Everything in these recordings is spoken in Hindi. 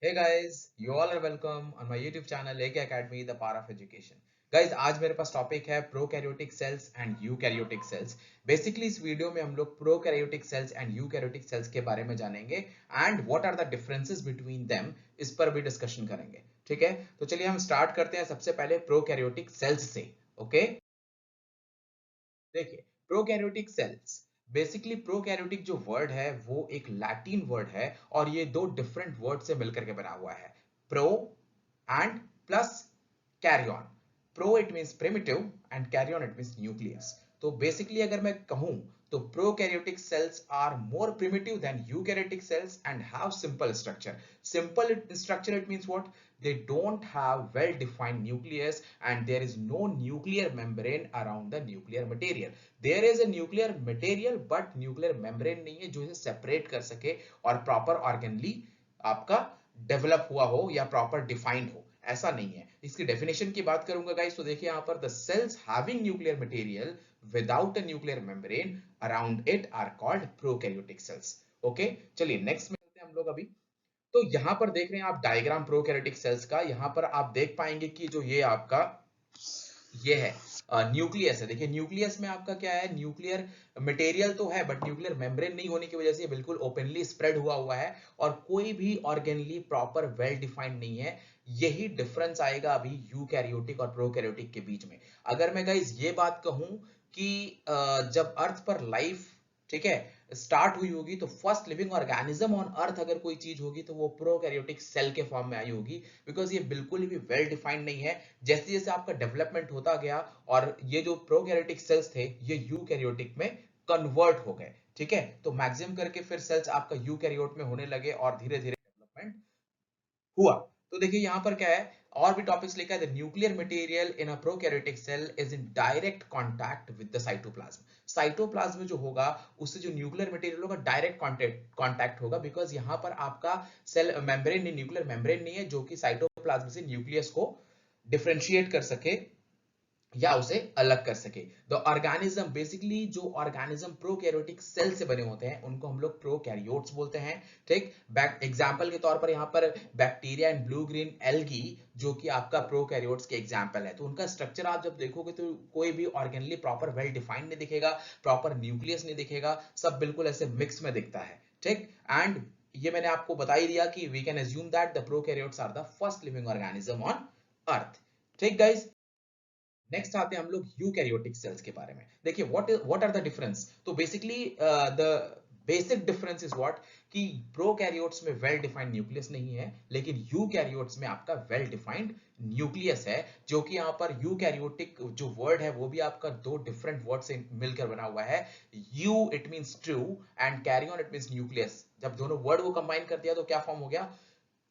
Hey guys, you all are welcome on my YouTube channel AK Academy, The Power of Education. Guys, आज मेरे पास टॉपिक है prokaryotic cells and eukaryotic cells. Basically इस वीडियो में हम लोग prokaryotic cells and eukaryotic cells के बारे में जानेंगे and what are the differences between them, इस पर भी डिस्कशन करेंगे। ठीक है, तो चलिए हम स्टार्ट करते हैं सबसे पहले प्रोकैरियोटिक सेल्स से। ओके, देखिए प्रोकैरियोटिक सेल्स, बेसिकली प्रोकैरियोटिक जो वर्ड है वो एक लैटिन वर्ड है और ये दो डिफरेंट वर्ड से मिलकर के बना हुआ है, pro and plus karyon. Pro it means primitive and karyon it means nucleus. तो बेसिकली अगर मैं कहूं तो prokaryotic cells are more primitive than eukaryotic cells and have simple structure. Simple structure, it means what? They don't have well defined nucleus and there is no nuclear membrane around the nuclear material. There is a nuclear material but nuclear membrane नहीं है जो इसे separate कर सके और proper organally आपका डेवलप हुआ हो या प्रॉपर डिफाइंड हो, ऐसा नहीं है। इसकी डेफिनेशन की बात करूंगा गाइस तो देखिए यहां पर the cells having nuclear material without a nuclear membrane around it are called prokaryotic cells. Okay, चलिए नेक्स्ट में चलते हैं हम लोग अभी। तो यहां पर देख रहे हैं आप डायग्राम प्रोकैरियोटिक सेल्स का। यहां पर आप देख पाएंगे कि जो ये आपका ये है न्यूक्लियस है। देखिए न्यूक्लियस में आपका क्या है, न्यूक्लियर मटेरियल तो है बट न्यूक्लियर मेम्ब्रेन नहीं होने की वजह से ये बिल्कुल ओपनली स्प्रेड हुआ हुआ है और कोई भी ऑर्गेनली प्रॉपर वेल डिफाइंड नहीं है। यही डिफरेंस आएगा अभी यूकैरियोटिक और प्रोकैरियोटिक के बीच में। अगर मैं गाइस ये बात कहूं कि जब अर्थ पर लाइफ, ठीक है, स्टार्ट हुई होगी तो फर्स्ट लिविंग ऑर्गेनिज्म ऑन अर्थ अगर कोई चीज होगी तो वो प्रोकैरियोटिक सेल के फॉर्म में आई होगी, बिकॉज ये बिल्कुल भी वेल डिफाइंड नहीं है। जैसे जैसे आपका डेवलपमेंट होता गया और ये जो प्रोकैरियोटिक सेल्स थे ये यूकैरियोटिक में कन्वर्ट हो गए। ठीक है, तो मैक्सिमम करके फिर सेल्स आपका यूकैरियोट में होने लगे और धीरे धीरे डेवलपमेंट हुआ। तो देखिए यहां पर क्या है, और भी टॉपिक्स लिखा है, the nuclear material in a prokaryotic cell is in direct contact with the cytoplasm. Cytoplasm जो होगा उससे जो न्यूक्लियर मटेरियल होगा डायरेक्ट कांटेक्ट होगा, बिकॉज यहां पर आपका सेल मेम्ब्रेन नहीं, न्यूक्लियर मेम्ब्रेन नहीं है जो कि साइटोप्लाज्म से न्यूक्लियस को डिफरेंशिएट कर सके या उसे अलग कर सके। द ऑर्गेनिज्म, बेसिकली जो ऑर्गेनिज्म प्रोकैरियोटिक सेल से बने होते हैं उनको हम लोग प्रोकैरियोट्स बोलते हैं। ठीक, एग्जांपल के तौर पर यहाँ पर bacteria and blue green algae जो कि आपका प्रोकैरियोट्स के एग्जांपल है। तो उनका स्ट्रक्चर आप जब देखोगे तो कोई भी ऑर्गेनली प्रॉपर वेल डिफाइंड नहीं दिखेगा, प्रॉपर न्यूक्लियस नहीं दिखेगा, सब बिल्कुल ऐसे मिक्स में दिखता है। ठीक, एंड ये मैंने आपको बता ही दिया कि we can assume that the prokaryotes are the first living organism on earth. ठीक गाइस, नेक्स्ट आते हैं हम लोग यूकैरियोटिक सेल्स के बारे में। देखिए व्हाट आर द डिफरेंस। तो basically the basic difference is what, कि प्रोकैरियोट्स में वेल डिफाइंड न्यूक्लियस नहीं है लेकिन यूकैरियोट्स में आपका वेल डिफाइंड न्यूक्लियस है। जो कि यहाँ पर यूकैरियोटिक जो वर्ड है वो भी आपका दो डिफरेंट वर्ड से मिलकर बना हुआ है। Eu it means true and karyon it means nucleus. जब दोनों वर्ड को कंबाइन कर दिया तो क्या फॉर्म हो गया,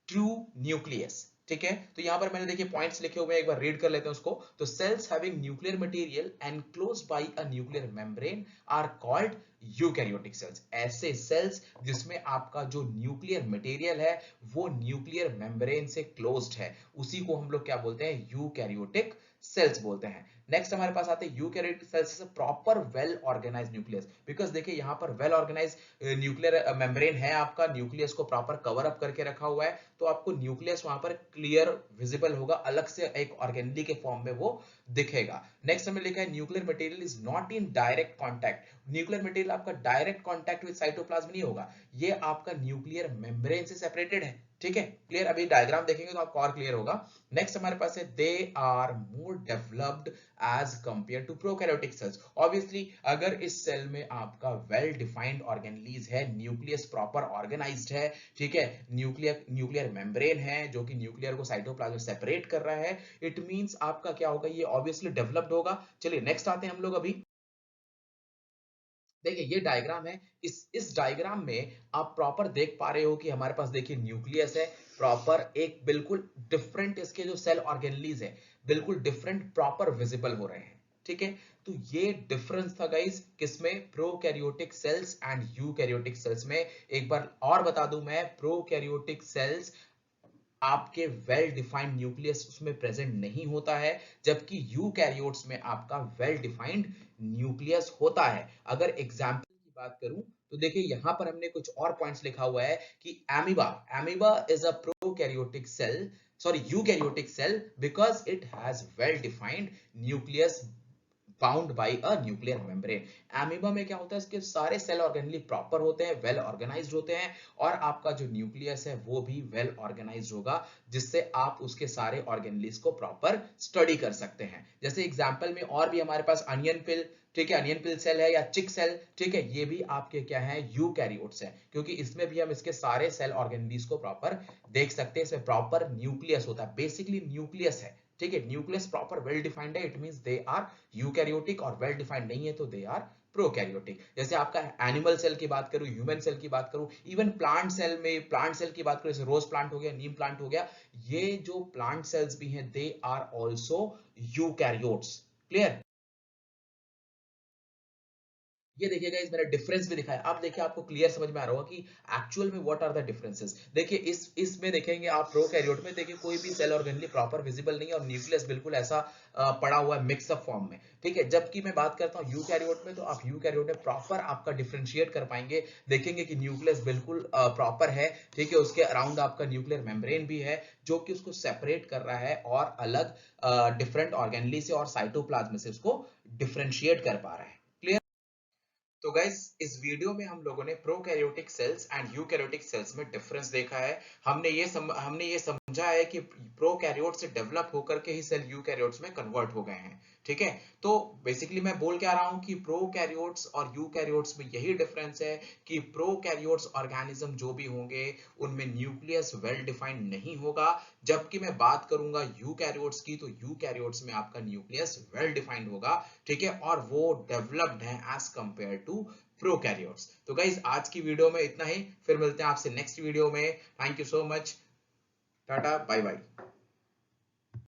ट्रू न्यूक्लियस। ठीक है, तो यहां पर मैंने देखिए पॉइंट्स लिखे हुए हैं, एक बार रीड कर लेते हैं उसको। तो cells having nuclear material enclosed by a nuclear membrane are called eukaryotic cells. ऐसे सेल्स जिसमें आपका जो न्यूक्लियर मटेरियल है वो न्यूक्लियर मेम्ब्रेन से क्लोज्ड है, उसी को हम लोग क्या बोलते हैं, यूकैरियोटिक सेल्स बोलते हैं। नेक्स्ट हमारे पास आते हैं eukaryotic cells, proper well organised nucleus. Because देखिए यहां पर वेल ऑर्गेनाइज्ड न्यूक्लियर मेम्ब्रेन है, आपका न्यूक्लियस को प्रॉपर कवर अप करके रखा हुआ है, तो आपको न्यूक्लियस वहां पर क्लियर विजिबल होगा, अलग से एक ऑर्गेनली के फॉर्म में वो दिखेगा। नेक्स्ट हमें लिखा है nuclear material is not in direct contact. Nuclear material आपका डायरेक्ट कांटेक्ट विद साइटोप्लाज्म नहीं होगा, ये आपका न्यूक्लियर मेम्ब्रेन से सेपरेटेड है। ठीक है, क्लियर, अभी डायग्राम देखेंगे तो आपको और क्लियर होगा। नेक्स्ट हमारे पास है they are more developed as compare to prokaryotic cells. Obviously अगर इस सेल में आपका वेल डिफाइंड ऑर्गेनलीज है, न्यूक्लियस प्रॉपर ऑर्गेनाइज्ड है, ठीक है, न्यूक्लियर न्यूक्लियर मेम्ब्रेन है जो कि न्यूक्लियर को साइटोप्लाज्म सेपरेट कर रहा है, इट मींस आपका क्या होगा, ये ऑब्वियसली डेवलप्ड होगा। चलिए नेक्स्ट आते हैं हम लोग अभी। देखिए ये डायग्राम है, इस डायग्राम में आप प्रॉपर देख पा रहे हो कि हमारे पास देखिए न्यूक्लियस है प्रॉपर, एक बिल्कुल डिफरेंट इसके जो सेल ऑर्गेनलीज है बिल्कुल डिफरेंट प्रॉपर विजिबल हो रहे हैं। ठीक है, तो ये डिफरेंस था गाइस किसमें, prokaryotic cells and eukaryotic sales में। एक बार और बता दूं मैं, प्रोकैरियोटिक सेल्स आपके वेल डिफाइंड न्यूक्लियस उसमें प्रेजेंट नहीं होता है, जबकि यूकैरियोट्स में आपका वेल डिफाइंड न्यूक्लियस होता है। अगर एग्जांपल की बात करूं तो देखिए यहाँ पर हमने कुछ और पॉइंट्स लिखा हुआ है कि amoeba is a prokaryotic cell, sorry eukaryotic cell, because it has well defined nucleus bound by a nuclear membrane. Amoeba में क्या होता है, इसके सारे सेल ऑर्गेनली प्रॉपर होते हैं, वेल ऑर्गेनाइज्ड होते हैं, और आपका जो न्यूक्लियस है वो भी वेल ऑर्गेनाइज्ड होगा, जिससे आप उसके सारे ऑर्गेनलीज को प्रॉपर स्टडी कर सकते हैं। जैसे एग्जांपल में और भी हमारे पास अनियन पिल, ठीक है, अनियन पिल सेल है या चिक सेल, ठीक है, ये भी आपके क्या है, यूकैरियोट्स है, क्योंकि इसमें भी हम इसके सारे सेल ऑर्गेनलीज को प्रॉपर देख सकते हैं। इसमें प्रॉपर न्यूक्लियस होता है, बेसिकली न्यूक्लियस है, ठीक है, न्यूक्लियस प्रॉपर वेल डिफाइंड है, it means they are eukaryotic, और वेल डिफाइंड नहीं है तो दे आर प्रोकैरियोटिक। जैसे आपका एनिमल सेल की बात करूं, ह्यूमन सेल की बात करूं, इवन प्लांट सेल में, प्लांट सेल की बात करूं, जैसे रोज प्लांट हो गया, नीम प्लांट हो गया, ये जो प्लांट सेल्स भी हैं they are also eukaryotes. Clear? ये देखिएगा, इस मैंने डिफरेंस भी दिखाया। अब देखिए आपको क्लियर समझ में आ रहा होगा कि एक्चुअल में व्हाट आर द डिफरेंसेस। देखिए इसमें देखेंगे आप, प्रोकैरियोट में देखिए कोई भी सेल ऑर्गेनली प्रॉपर विजिबल नहीं है, और न्यूक्लियस बिल्कुल ऐसा पड़ा हुआ है मिक्सअप फॉर्म में, ठीक है। जबकि मैं बात करता हूँ यूकैरियोट में, तो आप यूकैरियोट में प्रॉपर आपका डिफरेंशिएट कर पाएंगे, देखेंगे कि न्यूक्लियस बिल्कुल प्रॉपर है, ठीक है, उसके अराउंड आपका न्यूक्लियर मेम्ब्रेन भी है, जो कि उसको सेपरेट कर रहा है और अलग डिफरेंट ऑर्गेनली से और साइटोप्लाज्म से उसको डिफरेंशिएट कर पा रहा है। क्लियर? तो गाइस, इस वीडियो में हम लोगों ने prokaryotic cells and eukaryotic sales में डिफरेंस देखा है। हमने ये समझा है कि प्रोकैरियोट से डेवलप होकर के ही सेल यूकैरियोट्स में कन्वर्ट हो गए हैं, ठीक है। तो बेसिकली मैं बोल क्या रहा हूं कि प्रोकैरियोट्स और यूकैरियोट्स में यही डिफरेंस है कि प्रोकैरियोट्स ऑर्गेनिज्म जो भी होंगे उनमें न्यूक्लियस वेल डिफाइंड नहीं होगा, जबकि मैं बात करूंगा यूकैरियोट्स की, तो यूकैरियोट्स में आपका न्यूक्लियस वेल डिफाइंड होगा, ठीक है, और वो डेवलप्ड है एज कंपेयर टू प्रोकैरियोट्स। तो गाइज आज की वीडियो में इतना ही, फिर मिलते हैं आपसे नेक्स्ट वीडियो में। Thank you so much, tata bye bye.